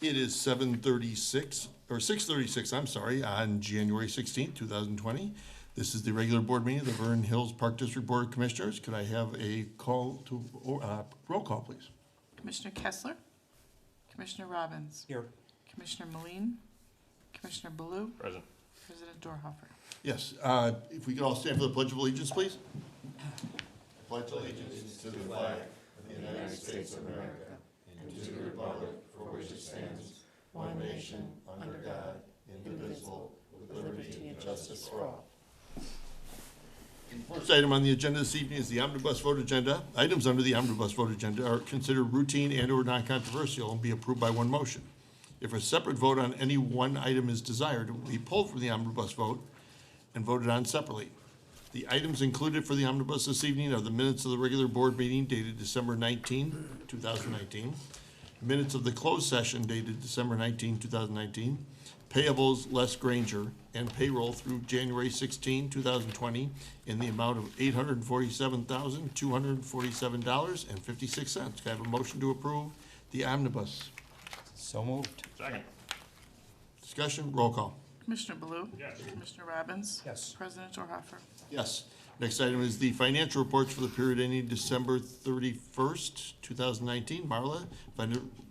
It is 7:36, or 6:36, I'm sorry, on January 16th, 2020. This is the regular board meeting of the Vernon Hills Park District Board of Commissioners. Could I have a call to, roll call, please? Commissioner Kessler, Commissioner Robbins, Here. Commissioner Moline, Commissioner Baloo, Present. President Dorhofer. Yes, if we could all stand for the Pledge of Allegiance, please? Pledge allegiance to the flag of the United States of America and to the republic for which it stands, one nation, under God, indivisible, with liberty and justice for all. First item on the agenda this evening is the omnibus vote agenda. Items under the omnibus vote agenda are considered routine and/or non-controversial and be approved by one motion. If a separate vote on any one item is desired, it will be pulled from the omnibus vote and voted on separately. The items included for the omnibus this evening are the minutes of the regular board meeting dated December 19, 2019, minutes of the closed session dated December 19, 2019, payables less Granger, and payroll through January 16, 2020 in the amount of $847,247.56. Can I have a motion to approve the omnibus? So moved. Second. Discussion, roll call. Commissioner Baloo? Yes. Commissioner Robbins? Yes. President Dorhofer. Yes. Next item is the financial reports for the period ending December 31st, 2019. Marla,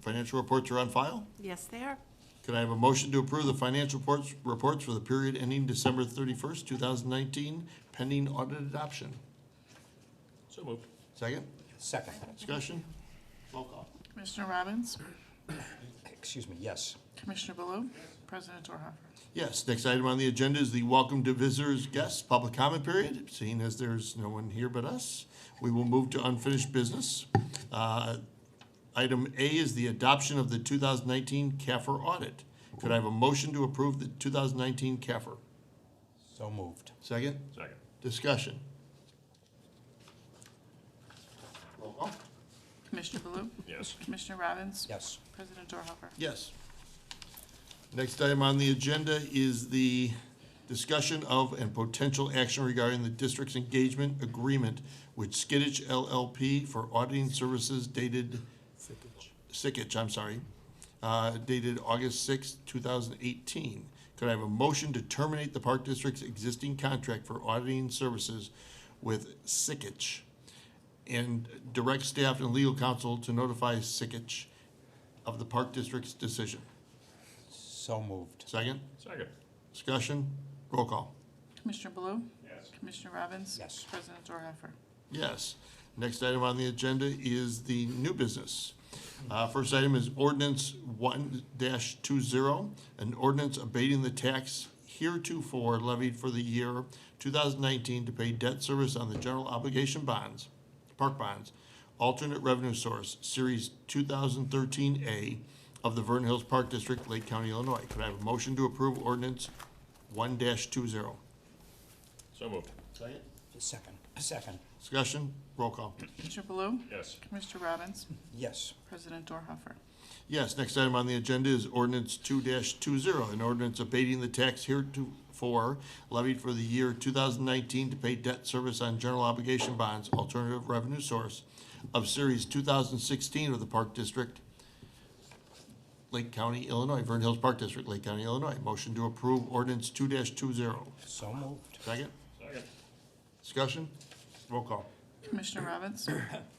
financial reports are on file. Yes, they are. Can I have a motion to approve the financial reports for the period ending December 31st, 2019, pending audit adoption? So moved. Second? Second. Discussion? Roll call. Commissioner Robbins? Excuse me, yes. Commissioner Baloo? President Dorhofer. Yes. Next item on the agenda is the welcome to visitors, guests, public comment period. Seeing as there's no one here but us, we will move to unfinished business. Item A is the adoption of the 2019 CAFR audit. Could I have a motion to approve the 2019 CAFR? So moved. Second? Second. Discussion? Roll call. Commissioner Baloo? Yes. Commissioner Robbins? Yes. President Dorhofer. Yes. Next item on the agenda is the discussion of and potential action regarding the district's engagement agreement with Skiddich LLP for auditing services dated Sickich, dated August 6, 2018. Could I have a motion to terminate the Park District's existing contract for auditing services with Sickich and direct staff and legal counsel to notify Sickich of the Park District's decision? So moved. Second? Second. Discussion? Roll call. Commissioner Baloo? Yes. Commissioner Robbins? Yes. President Dorhofer. Yes. Next item on the agenda is the new business. First item is ordinance 1-20, an ordinance abating the tax heretofore levied for the year 2019 to pay debt service on the general obligation bonds, park bonds, alternate revenue source, series 2013A of the Vernon Hills Park District, Lake County, Illinois. Could I have a motion to approve ordinance 1-20? So moved. Second. Second. Discussion? Roll call. Commissioner Baloo? Yes. Commissioner Robbins? Yes. President Dorhofer. Yes, next item on the agenda is ordinance 2-20, an ordinance abating the tax heretofore levied for the year 2019 to pay debt service on general obligation bonds, alternative revenue source of series 2016 of the Park District, Lake County, Illinois, Vernon Hills Park District, Lake County, Illinois. Motion to approve ordinance 2-20. So moved. Second? Second. Discussion? Roll call. Commissioner Robbins?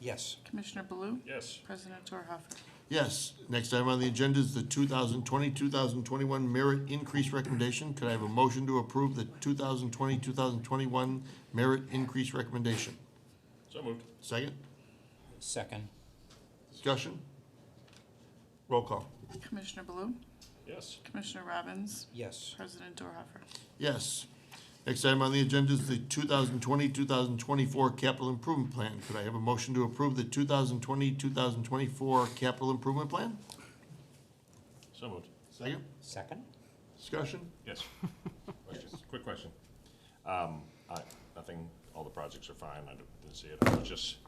Yes. Commissioner Baloo? Yes. President Dorhofer. Yes. Next item on the agenda is the 2020-2021 merit increase recommendation. Could I have a motion to approve the 2020-2021 merit increase recommendation? So moved. Second? Second. Discussion? Roll call. Commissioner Baloo? Yes. Commissioner Robbins? Yes. President Dorhofer. Yes. Next item on the agenda is the 2020-2024 capital improvement plan. Could I have a motion to approve the 2020-2024 capital improvement plan? So moved. Second? Second. Discussion? Yes. Question. Quick question. Nothing, all the projects are fine. I didn't see it. I was just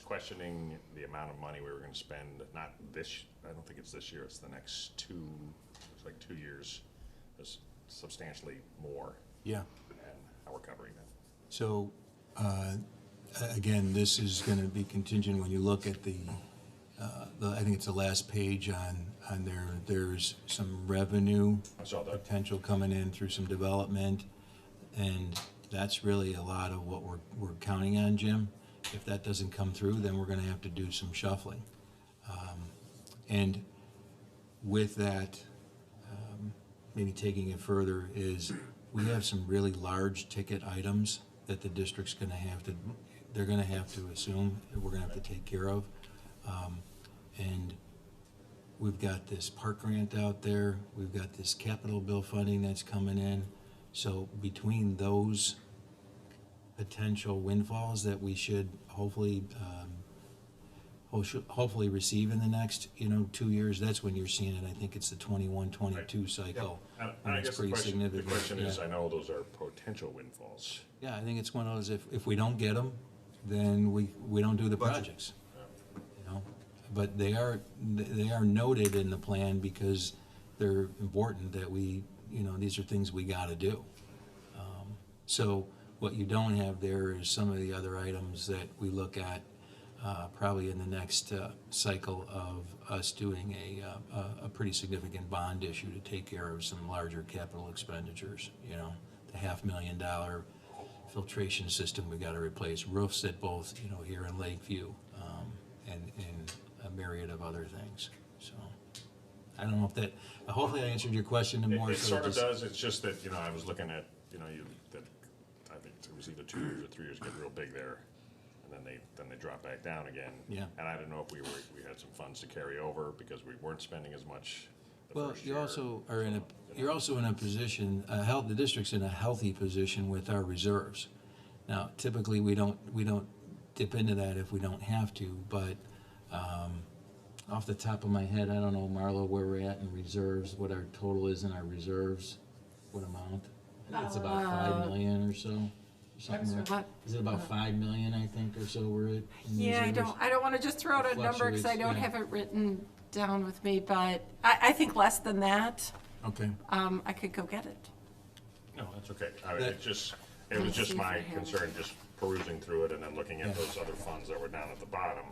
questioning the amount of money we were gonna spend, not this, I don't think it's this year, it's the next looks like 2 years. It's substantially more. Yeah. And how we're covering that. So, again, this is going to be contingent when you look at the I think it's the last page on there, there's some revenue I saw that. potential coming in through some development, and that's really a lot of what we're counting on, Jim. If that doesn't come through, then we're gonna have to do some shuffling. And with that, maybe taking it further, is we have some really large ticket items that the district's gonna have to, they're gonna have to assume that we're gonna have to take care of. And we've got this park grant out there, we've got this capital bill funding that's coming in. So between those potential windfalls that we should hopefully receive in the next, 2 years, that's when you're seeing it. I think it's the 21-22 cycle. And And I it's guess the pretty question, the significant, question is, yeah. I know those are potential windfalls. Yeah, I think it's one of those, if we don't get them, then we don't do the Budget. projects. But they are noted in the plan because they're important that these are things we gotta do. So what you don't have there is some of the other items that we look at, probably in the next cycle of us doing a pretty significant bond issue to take care of some larger capital expenditures, the $500,000 filtration system we gotta replace, roofs at both, here in Lakeview, and a myriad of other things, so. I don't know if that, hopefully I answered your question and more It so sort of just. does, it's just that, I was looking at, that, I think it was either 2 years or 3 years get real big there, and then they drop back down again. Yeah. And I didn't know if we had some funds to carry over because we weren't spending as much the Well, first you year. also are in a, So, you're also in a position, the district's in a healthy position with our reserves. Now, typically, we don't dip into that if we don't have to, but, off the top of my head, I don't know, Marlo, where we're at in reserves, what our total is in our reserves, what amount? I think it's about 5 million or so, or something like. What? Is it about 5 million, I think, or so we're at? in Yeah, reserves? I don't wanna just throw out a number, cause I Fluctuates, don't yeah. have it written down with me, but I think less than that, Okay, I could go get it. No, that's okay. I mean, That- it was Let's see just if my I have it. concern, just perusing through it and then looking at Yeah. those other funds that were down at the bottom.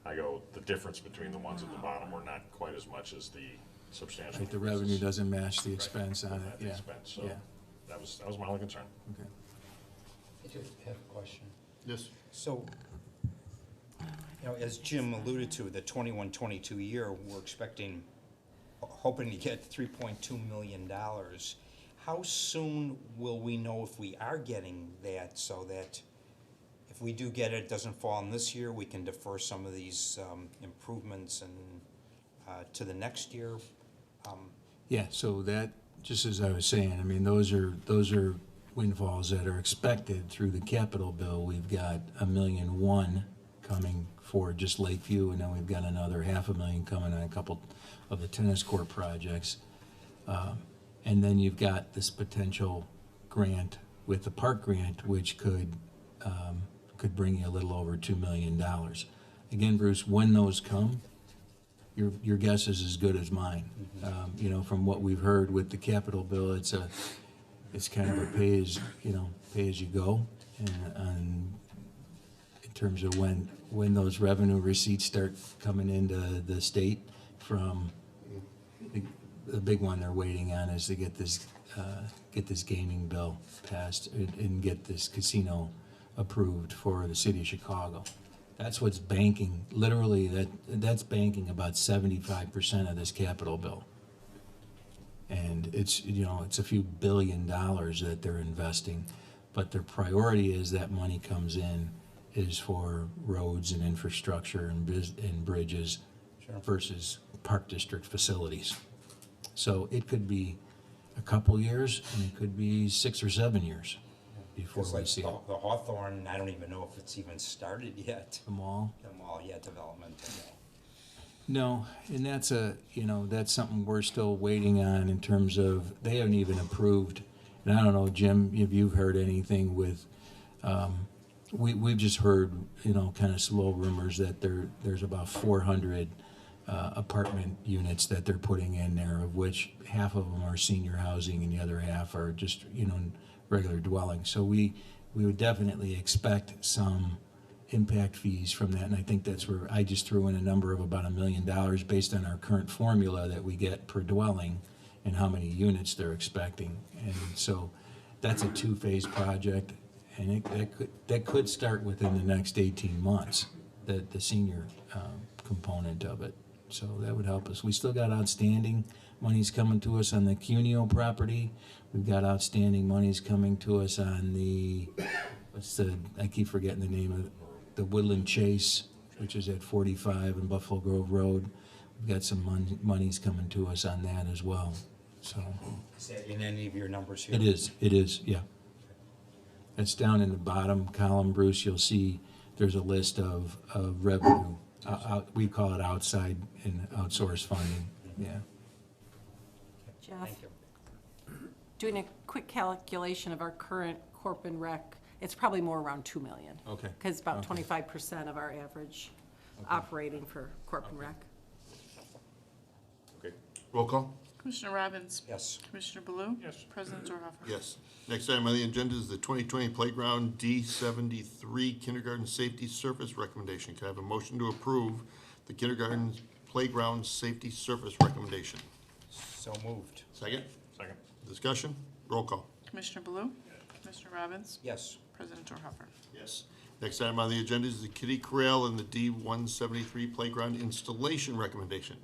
I go, the difference between the ones at the bottom were not quite as much as the substantial. right, the increases. revenue doesn't match the Right, expense on it, at the yeah, expense, so yeah, that was my only concern. okay. I do have a question. Yes. So, as Jim alluded to, the 21-22 year, we're hoping to get $3.2 million. How soon will we know if we are getting that, so that if we do get it, it doesn't fall in this year, we can defer some of these improvements and to the next year? Yeah, so that, just as I was saying, I mean, those are windfalls that are expected through the capital bill. We've got $1.1 million coming for just Lakeview, and then we've got another $500,000 coming on a couple of the tennis court projects. And then you've got this potential grant with the park grant, which could bring you a little over $2 million. Again, Bruce, when those come, your guess is as good as mine. From what we've heard with the capital bill, it's kind of a pay as you go, and in terms of when those revenue receipts start coming into the state from, the big one they're waiting on is to get this gaming bill passed and get this casino approved for the city of Chicago. That's what's banking, literally, that's banking about 75% of this capital bill. And it's a few $1 billion that they're investing, but their priority is that money comes in is for roads and infrastructure and bridges versus park district facilities. So it could be a couple years, and it could be 6 or 7 years before It's we like see it. the Hawthorne, I don't even know if it's even started yet. The mall? The mall, yeah, development. No, and that's something we're still waiting on in terms of, they haven't even approved, and I don't know, Jim, if you've heard anything with, we've just heard, kind of slow rumors that there's about 400 apartment units that they're putting in there, of which half of them are senior housing and the other half are just, regular dwellings. So we would definitely expect some impact fees from that, and I think that's where I just threw in a number of about $1 million based on our current formula that we get per dwelling and how many units they're expecting. And so that's a two-phase project, and that could start within the next 18 months, the senior component of it. So that would help us. We still got outstanding monies coming to us on the Cuneo property. We've got outstanding monies coming to us on the, I keep forgetting the name of it, the Woodland Chase, which is at 45 and Buffalo Grove Road. We've got some monies coming to us on that as well. So Is that in any of your numbers here? it is, yeah. It's down in the bottom column, Bruce. You'll see there's a list of revenue. We call it outside and outsourced funding, yeah. Jeff, Thank you. doing a quick calculation of our current corp and rec, it's probably more around 2 million. Okay. Because about Okay. 25% of our average operating for corp and rec. Okay. Roll call? Commissioner Robbins? Yes. Commissioner Baloo? Yes. President Torhofer? Yes. Next item on the agenda is the 2020 Playground D73 Kindergarten Safety Surface Recommendation. Can I have a motion to approve the kindergarten playground safety surface recommendation? So moved. Second? Second. Discussion? Roll call? Commissioner Baloo? Commissioner Robbins? Yes. President Torhofer? Yes. Next item on the agenda is the kiddie corral and the D173 Playground Installation Recommendation.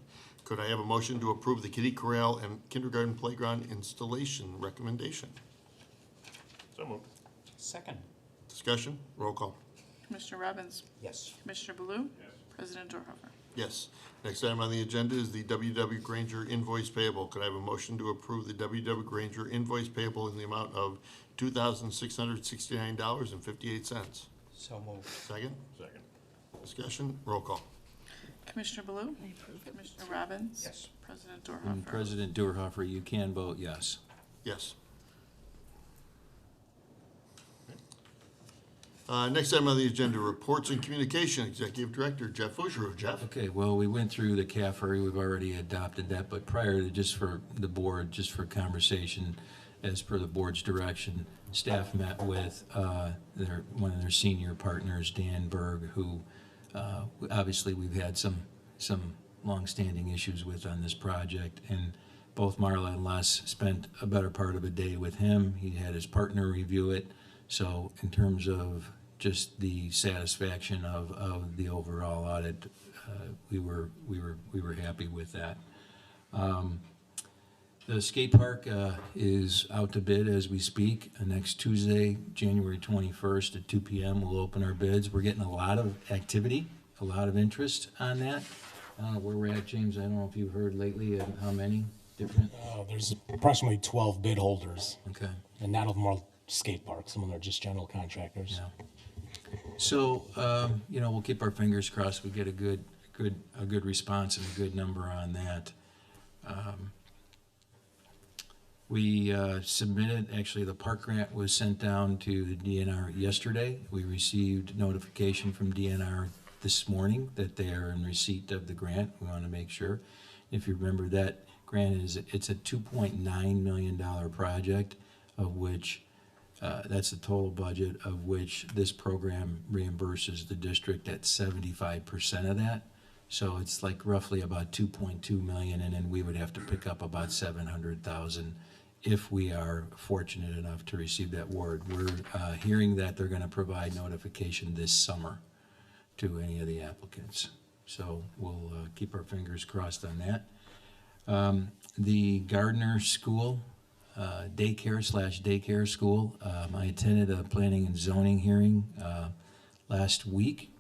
Could I have a motion to approve the kiddie corral and kindergarten playground installation recommendation? So moved. Second. Discussion? Roll call? Commissioner Robbins? Yes. Commissioner Baloo? Yes. President Torhofer? Yes. Next item on the agenda is the W.W. Granger invoice payable. Could I have a motion to approve the W.W. Granger invoice payable in the amount of $2,669.58? So moved. Second? Second. Discussion? Roll call? Commissioner Baloo? Commissioner Robbins? Yes. President And Torhofer? President Durhofer, you can vote yes. Yes. Next item on the agenda, reports and communication. Executive Director Jeff Fugere. Jeff? Okay, well, we went through the CAFRE, we've already adopted that, but prior to, just for the board, just for conversation, as per the board's direction, staff met with one of their senior partners, Dan Berg, who obviously we've had some longstanding issues with on this project, and both Marla and Les spent a better part of a day with him. He had his partner review it, so in terms of just the satisfaction of the overall audit, we were happy with that. The skate park is out to bid as we speak. Next Tuesday, January 21st at 2 p.m. we'll open our bids. We're getting a lot of activity, a lot of interest on that. Where we're at, James, I don't know if you've heard lately how many different. There's approximately 12 bid holders, Okay. and not of them are skate parks. Some of them are just general contractors. Yeah. So, we'll keep our fingers crossed. We get a good response and a good number on that. We submitted, actually, the park grant was sent down to the DNR yesterday. We received notification from DNR this morning that they are in receipt of the grant. We want to make sure. If you remember, that grant it's a $2.9 million project, of which that's the total budget, of which this program reimburses the district at 75% of that. So it's like roughly about 2.2 million, and then we would have to pick up about 700,000 if we are fortunate enough to receive that award. We're hearing that they're going to provide notification this summer to any of the applicants. So we'll keep our fingers crossed on that. The Gardner School, daycare school, I attended a planning and zoning hearing last week,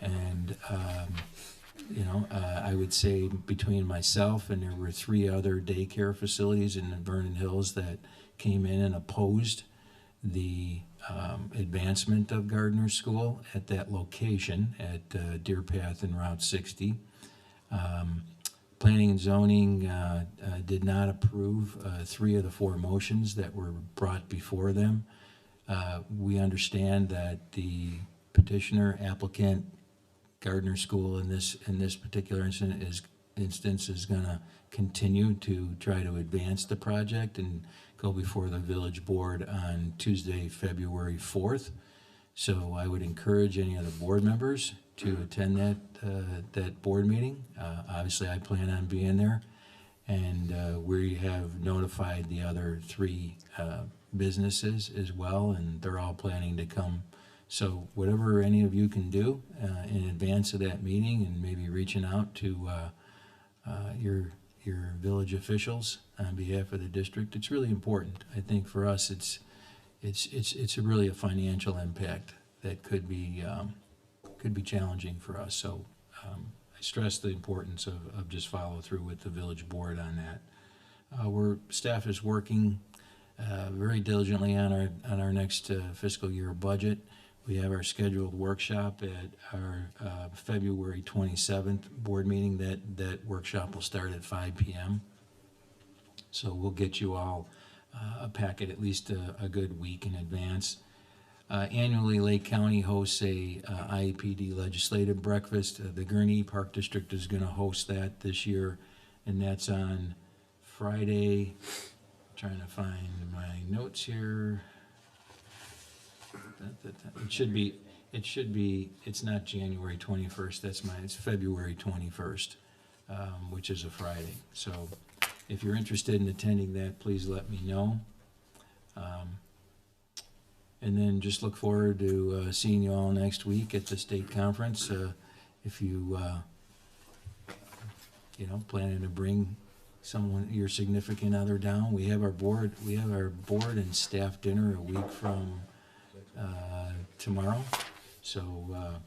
and I would say between myself and there were 3 other daycare facilities in the Vernon Hills that came in and opposed the advancement of Gardner School at that location at Deer Path and Route 60. Planning and zoning did not approve 3 of the 4 motions that were brought before them. We understand that the petitioner applicant Gardner School in this particular instance is going to continue to try to advance the project and go before the village board on Tuesday, February 4th. So I would encourage any of the board members to attend that board meeting. Obviously, I plan on being there. And we have notified the other three businesses as well, and they're all planning to come. So whatever any of you can do in advance of that meeting, and maybe reaching out to your village officials on behalf of the district, it's really important. I think for us, it's really a financial impact that could be challenging for us. So I stress the importance of just follow through with the village board on that. Staff is working very diligently on our next fiscal year budget. We have our scheduled workshop at our February 27th board meeting. That workshop will start at 5 p.m. So we'll get you all a packet at least a good week in advance. Annually, Lake County hosts a IEPD legislative breakfast. The Gurnee Park District is going to host that this year, and that's on Friday. Trying to find my notes here. It's not January 21st, it's February 21st, which is a Friday. So if you're interested in attending that, please let me know. And then just look forward to seeing you all next week at the state conference. If you, planning to bring someone, your significant other down, we have our board and staff dinner a week from tomorrow. So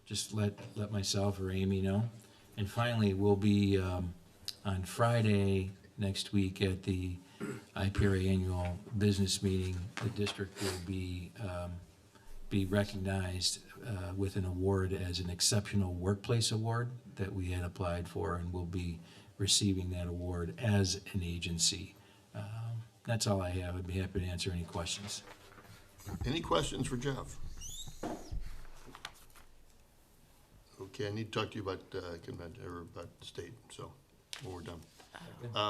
just let myself or Amy know. And finally, we'll be on Friday next week at the IPRA annual business meeting. The district will be recognized with an award as an exceptional workplace award that we had applied for, and we'll be receiving that award as an agency. That's all I have. I'd be happy to answer any questions. Any questions for Jeff? Okay, I need to talk to you about convention, or about the state, so when we're done.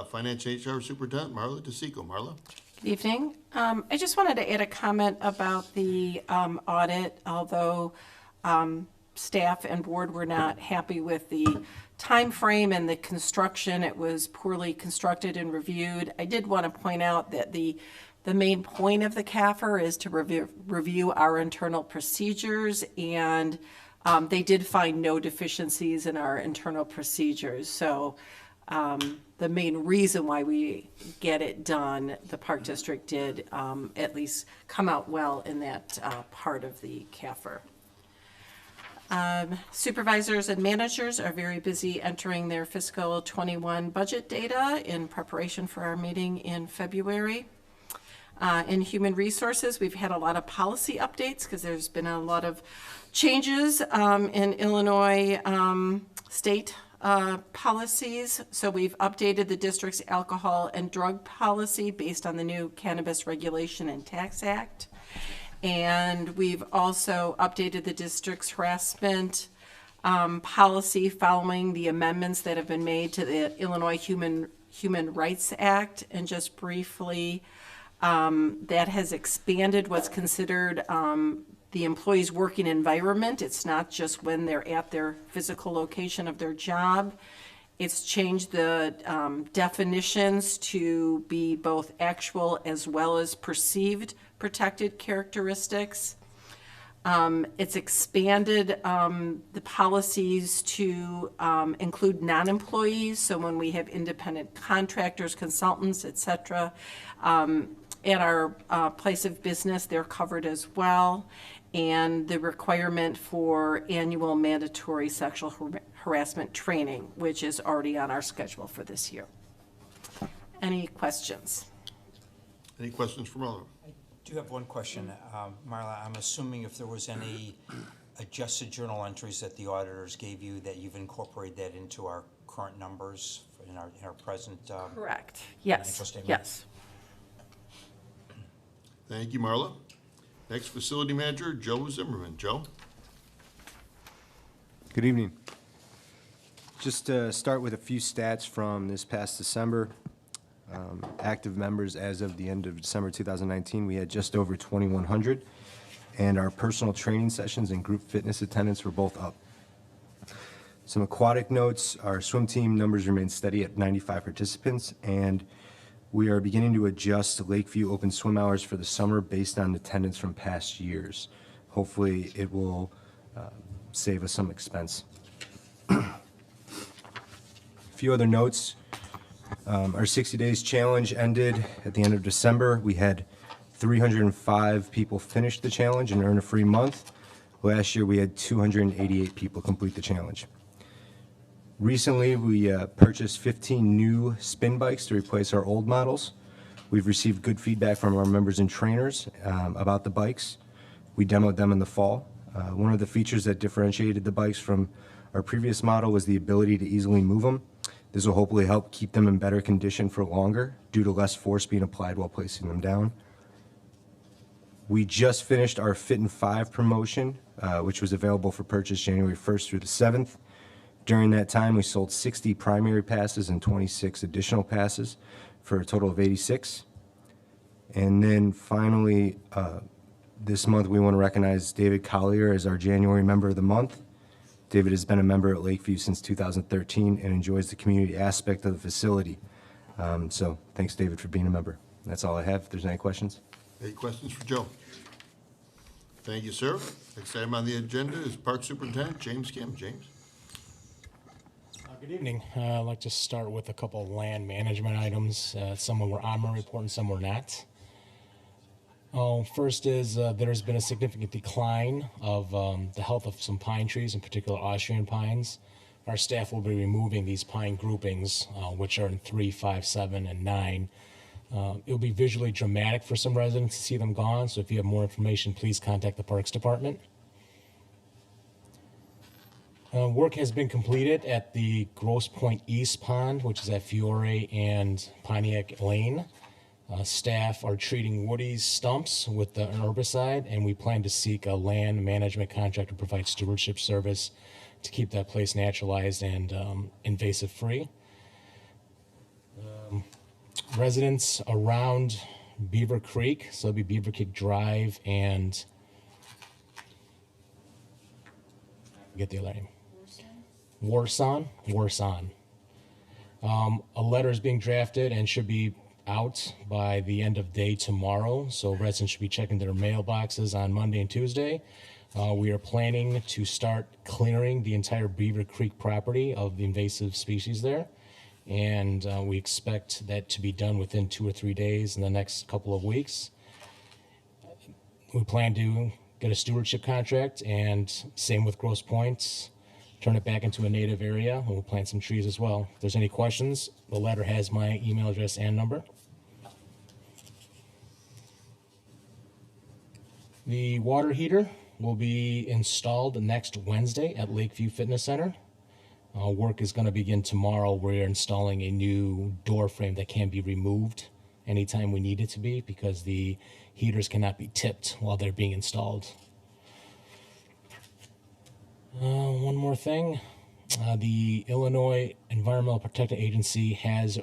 Finance HR Superintendent Marla DeSico. Marla? Good evening. I just wanted to add a comment about the audit. Although staff and board were not happy with the time frame and the construction, it was poorly constructed and reviewed. I did want to point out that the main point of the CAFR is to review our internal procedures, and they did find no deficiencies in our internal procedures. So the main reason why we get it done, the Park District did at least come out well in that part of the CAFR. Supervisors and managers are very busy entering their fiscal 21 budget data in preparation for our meeting in February. In human resources, we've had a lot of policy updates because there's been a lot of changes in Illinois state policies. So we've updated the district's alcohol and drug policy based on the new Cannabis Regulation and Tax Act. And we've also updated the district's harassment policy following the amendments that have been made to the Illinois Human Rights Act. And just briefly, that has expanded what's considered the employee's working environment. It's not just when they're at their physical location of their job. It's changed the definitions to be both actual as well as perceived protected characteristics. It's expanded the policies to include non-employees. So when we have independent contractors, consultants, et cetera, at our place of business, they're covered as well. And the requirement for annual mandatory sexual harassment training, which is already on our schedule for this year. Any questions? Any questions for Marla? I do have one question. Marla, I'm assuming if there was any adjusted journal entries that the auditors gave you, that you've incorporated that into our current numbers in our present Correct. financial Yes. statement? Yes. Thank you, Marla. Next, Facility Manager Joe Zimmerman. Joe? Good evening. Just to start with a few stats from this past December. Active members as of the end of December 2019, we had just over 2,100. and our personal training sessions and group fitness attendance were both up. Some aquatic notes, our swim team numbers remain steady at 95 participants, and we are beginning to adjust Lakeview open swim hours for the summer based on attendance from past years. Hopefully, it will save us some expense. A few other notes. Our 60 Days Challenge ended at the end of December. We had 305 people finish the challenge and earn a free month. Last year, we had 288 people complete the challenge. Recently, we purchased 15 new spin bikes to replace our old models. We've received good feedback from our members and trainers about the bikes. We demoed them in the fall. One of the features that differentiated the bikes from our previous model was the ability to easily move them. This will hopefully help keep them in better condition for longer due to less force being applied while placing them down. We just finished our Fit in 5 promotion, which was available for purchase January 1st through the 7th. During that time, we sold 60 primary passes and 26 additional passes for a total of 86. And then finally, this month, we want to recognize David Collier as our January Member of the Month. David has been a member at Lakeview since 2013 and enjoys the community aspect of the facility. So thanks, David, for being a member. That's all I have. If there's any questions. Any questions for Joe? Thank you, sir. Next item on the agenda is Park Superintendent James Kim. James? Good evening. I'd like to start with a couple of land management items. Some were on my report and some were not. First is there's been a significant decline of the health of some pine trees, in particular Austrian pines. Our staff will be removing these pine groupings, which are in 3, 5, 7, and 9. It will be visually dramatic for some residents to see them gone, so if you have more information, please contact the Parks Department. Work has been completed at the Grosse Point East Pond, which is at Fiore and Pontiac Lane. Staff are treating woody stumps with an herbicide, and we plan to seek a land management contract to provide stewardship service to keep that place naturalized and invasive free. Residents around Beaver Creek, so it'll be Beaver Creek Drive and get the other name. Warson. A letter is being drafted and should be out by the end of day tomorrow, so residents should be checking their mailboxes on Monday and Tuesday. We are planning to start clearing the entire Beaver Creek property of the invasive species there, and we expect that to be done within 2 or 3 days in the next couple of weeks. We plan to get a stewardship contract, and same with Grosse Points, turn it back into a native area, and we'll plant some trees as well. If there's any questions, the letter has my email address and number. The water heater will be installed next Wednesday at Lakeview Fitness Center. Work is going to begin tomorrow. We're installing a new door frame that can be removed anytime we need it to be because the heaters cannot be tipped while they're being installed. One more thing. The Illinois Environmental Protection Agency has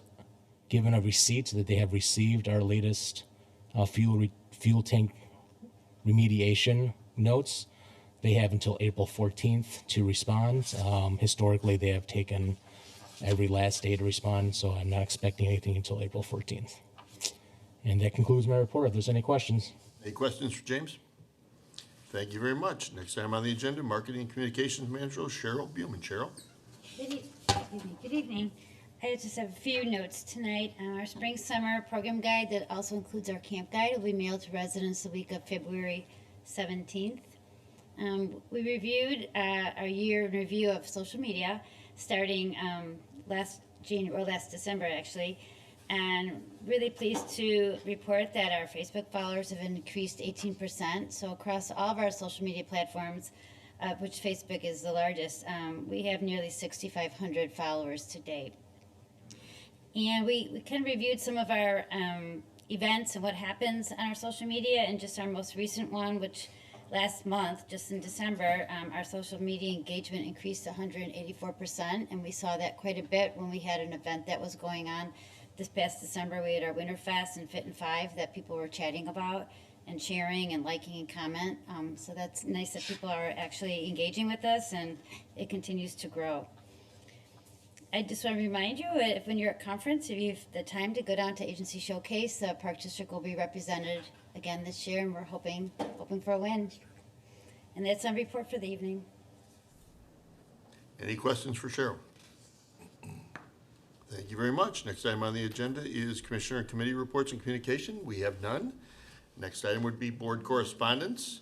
given a receipt that they have received our latest fuel tank remediation notes. They have until April 14th to respond. Historically, they have taken every last day to respond, so I'm not expecting anything until April 14th. And that concludes my report. If there's any questions. Any questions for James? Thank you very much. Next item on the agenda, Marketing and Communications Manager Cheryl Buman. Cheryl? Good evening. I just have a few notes tonight. Our spring summer program guide that also includes our camp guide will be mailed to residents the week of February 17th. We reviewed our year in review of social media starting last December actually, and really pleased to report that our Facebook followers have increased 18%. So across all of our social media platforms, which Facebook is the largest, we have nearly 6,500 followers to date. And we kind of reviewed some of our events and what happens on our social media, and just our most recent one, which last month, just in December, our social media engagement increased 184%, and we saw that quite a bit when we had an event that was going on this past December. We had our Winterfest and Fit in 5 that people were chatting about, and sharing and liking and comment. So that's nice that people are actually engaging with us, and it continues to grow. I just want to remind you, if when you're at conference, if you have the time to go down to Agency Showcase, the Park District will be represented again this year, and we're hoping for a win. And that's our report for the evening. Any questions for Cheryl? Thank you very much. Next item on the agenda is Commissioner and Committee reports and communication. We have none. Next item would be board correspondence.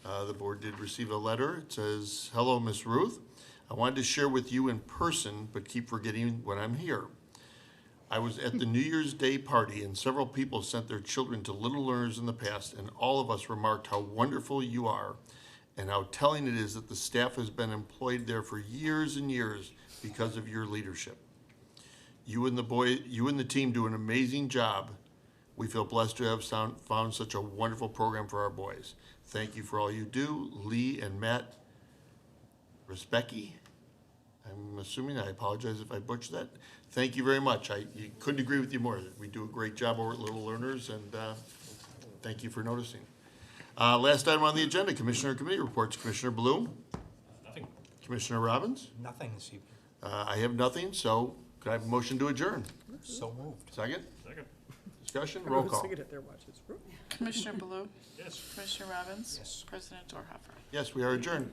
The board did receive a letter. It says, "Hello, Miss Ruth. I wanted to share with you in person, but keep forgetting when I'm here. I was at the New Year's Day party, and several people sent their children to Little Learners in the past, and all of us remarked how wonderful you are and how telling it is that the staff has been employed there for years and years because of your leadership. You and the team do an amazing job. We feel blessed to have found such a wonderful program for our boys. Thank you for all you do. Lee and Matt Respecki. I'm assuming, I apologize if I butchered that. Thank you very much. You couldn't agree with you more. We do a great job over at Little Learners, and thank you for noticing. Last item on the agenda, Commissioner Committee reports. Commissioner Bloom? Nothing. Commissioner Robbins? Nothing this evening. I have nothing, so could I have a motion to adjourn? So moved. Second? Second. Discussion? Roll call. Commissioner Blue? Yes. Commissioner Robbins? Yes. President Dorhoeffer? Yes, we are adjourned.